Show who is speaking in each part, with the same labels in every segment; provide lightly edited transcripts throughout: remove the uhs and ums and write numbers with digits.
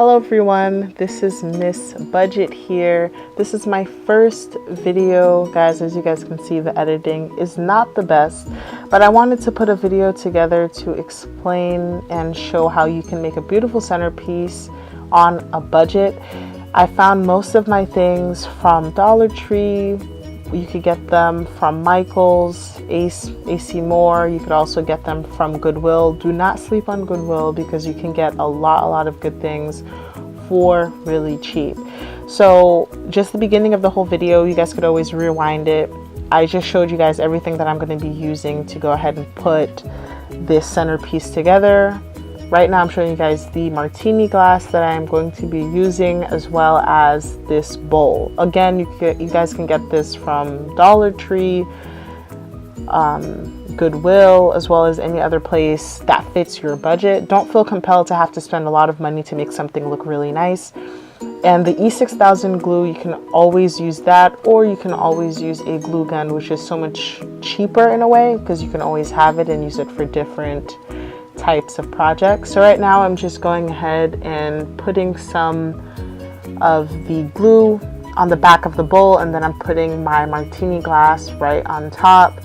Speaker 1: Hello everyone, this is Miss Budget here. This is my first video, guys. As you guys can see, the editing is not the best, but I wanted to put a video together to explain and show how you can make a beautiful centerpiece on a budget. I found most of my things from Dollar Tree. You could get them from Michael's, AC Moore. You could also get them from Goodwill. Do not sleep on Goodwill because you can get a lot of good things for really cheap. So just the beginning of the whole video, you guys could always rewind it. I just showed you guys everything that I'm going to be using to go ahead and put this centerpiece together. Right now I'm showing you guys the martini glass that I'm going to be using, as well as this bowl. Again, you guys can get this from Dollar Tree, Goodwill, as well as any other place that fits your budget. Don't feel compelled to have to spend a lot of money to make something look really nice. And the E6000 glue, you can always use that, or you can always use a glue gun, which is so much cheaper in a way because you can always have it and use it for different types of projects. So right now I'm just going ahead and putting some of the glue on the back of the bowl, and then I'm putting my martini glass right on top,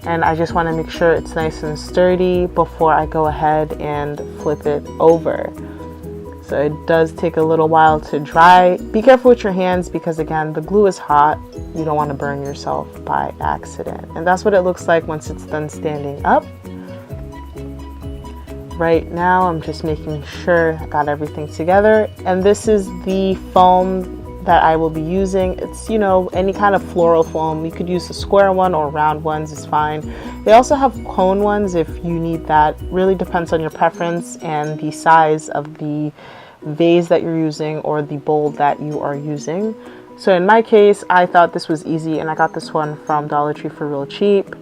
Speaker 1: and I just want to make sure it's nice and sturdy before I go ahead and flip it over. So it does take a little while to dry. Be careful with your hands because, again, the glue is hot. You don't want to burn yourself by accident. And that's what it looks like once it's done standing up. Right now I'm just making sure I got everything together, and this is the foam that I will be using. It's, you know, any kind of floral foam. You could use a square one or round ones is fine. They also have cone ones if you need that. Really depends on your preference and the size of the vase that you're using or the bowl that you are using. So in my case, I thought this was easy, and I got this one from Dollar Tree for real cheap.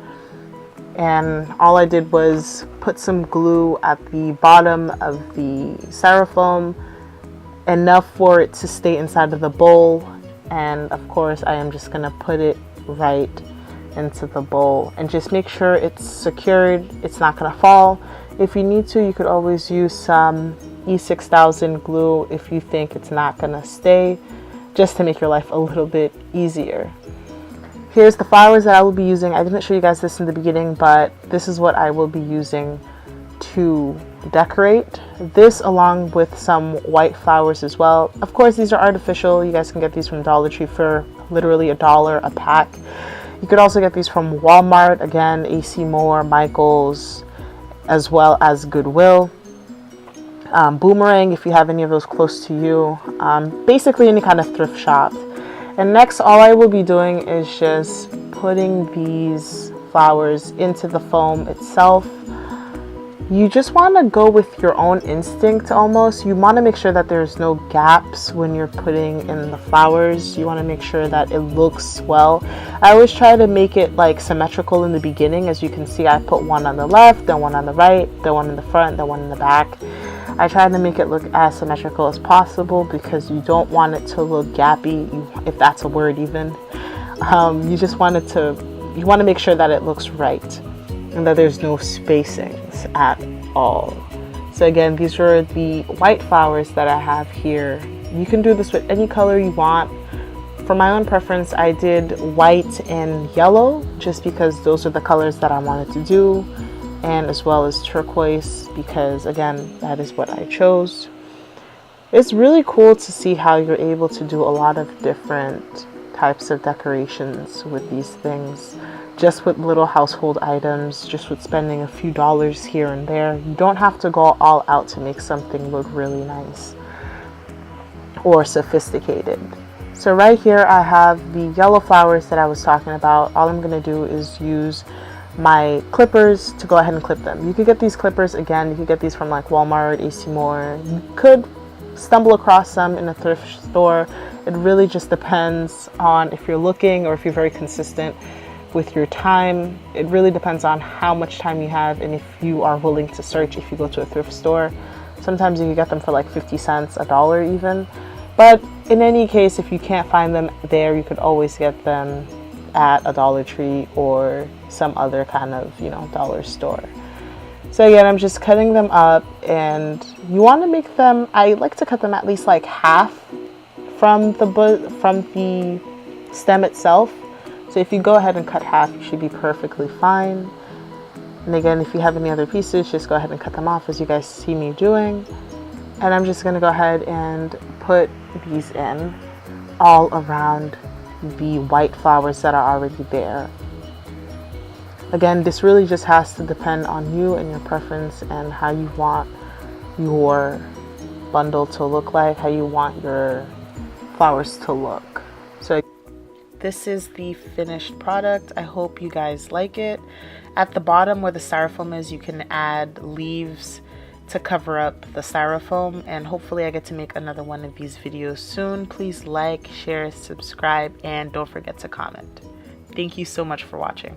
Speaker 1: And all I did was put some glue at the bottom of the styrofoam, enough for it to stay inside of the bowl. And of course I am just gonna put it right into the bowl and just make sure it's secured, it's not gonna fall. If you need to, you could always use some E6000 glue if you think it's not gonna stay, just to make your life a little bit easier. Here's the flowers that I will be using. I didn't show you guys this in the beginning, but this is what I will be using to decorate. This along with some white flowers as well. Of course, these are artificial. You guys can get these from Dollar Tree for literally $1 a pack. You could also get these from Walmart, again, AC Moore, Michael's, as well as Goodwill. Boomerang, if you have any of those close to you. Basically any kind of thrift shop. And next, all I will be doing is just putting these flowers into the foam itself. You just want to go with your own instinct almost. You want to make sure that there's no gaps when you're putting in the flowers. You want to make sure that it looks well. I always try to make it like symmetrical in the beginning. As you can see, I put one on the left, then one on the right, then one in the front, then one in the back. I try to make it look as symmetrical as possible because you don't want it to look gappy, if that's a word even. You just want it to, you want to make sure that it looks right and that there's no spacings at all. So again, these are the white flowers that I have here. You can do this with any color you want. For my own preference, I did white and yellow just because those are the colors that I wanted to do, and as well as turquoise because, again, that is what I chose. It's really cool to see how you're able to do a lot of different types of decorations with these things, just with little household items, just with spending a few dollars here and there. You don't have to go all out to make something look really nice or sophisticated. So right here I have the yellow flowers that I was talking about. All I'm going to do is use my clippers to go ahead and clip them. You could get these clippers, again, you could get these from like Walmart, AC Moore. You could stumble across some in a thrift store. It really just depends on if you're looking or if you're very consistent with your time. It really depends on how much time you have and if you are willing to search if you go to a thrift store. Sometimes you can get them for like 50 cents, $1 even. But in any case, if you can't find them there, you could always get them at a Dollar Tree or some other kind of, you know, dollar store. So again, I'm just cutting them up, and you want to make them, I like to cut them at least like half from the stem itself. So if you go ahead and cut half, you should be perfectly fine. And again, if you have any other pieces, just go ahead and cut them off as you guys see me doing. And I'm just going to go ahead and put these in all around the white flowers that are already there. Again, this really just has to depend on you and your preference and how you want your bundle to look like, how you want your flowers to look. So this is the finished product. I hope you guys like it. At the bottom where the styrofoam is, you can add leaves to cover up the styrofoam, and hopefully I get to make another one of these videos soon. Please like, share, subscribe, and don't forget to comment. Thank you so much for watching.